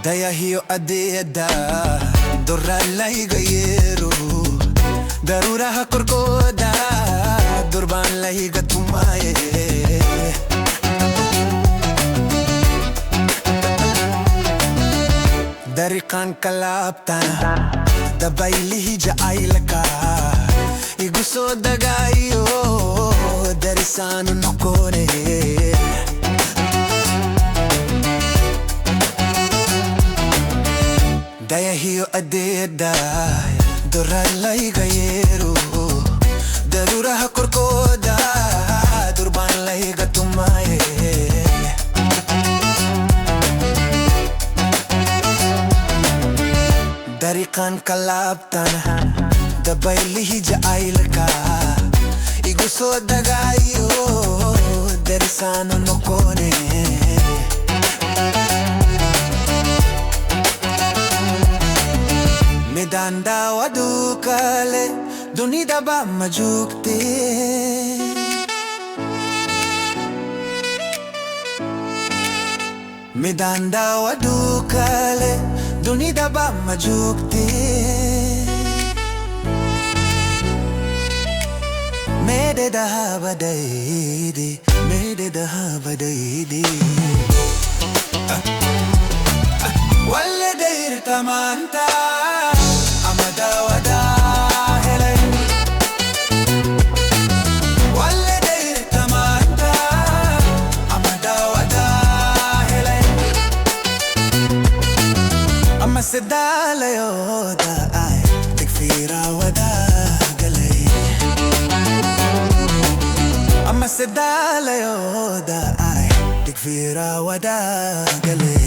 Daya hiyo adeda Dora lai gayeru Darura hakorkoda Durban lai gatumaye Darikan kalaptana Dabayli jaaylaka Iguso dagayo Darisano nokone Daya hiyo adeda Dora lai gayeru Darura hakorkoda Durban lai gatumaye Darikan kalaptana Dabayli jaaylaka Iguso dagayo Darisano nokone Medanda wadukale Dunida ba majukte Medanda wadukale Dunida ba majukte Mede dahaba daidi Mede dahaba daidi Walle dair tamanta Amada wada helay Walle dair tamanta Amada wada helay Amma sedala yoda ay Tikfira wada galay Amma sedala yoda ay Tikfira wada galay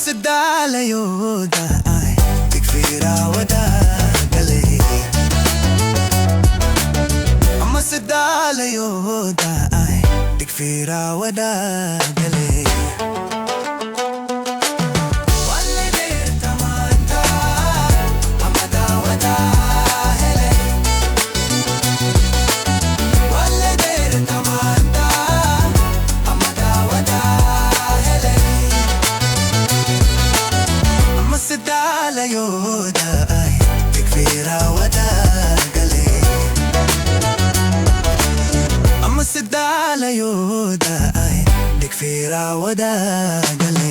Sedala yoda ay Tikfira wada galay Amma sedala yoda ay Tikfira wada galay Walle dair tamanta Amada wada helay Walle dair tamanta Amada wada helay Sedala yoda ay Tikfira wada galay Amma sedala yoda ay Tikfira wada galay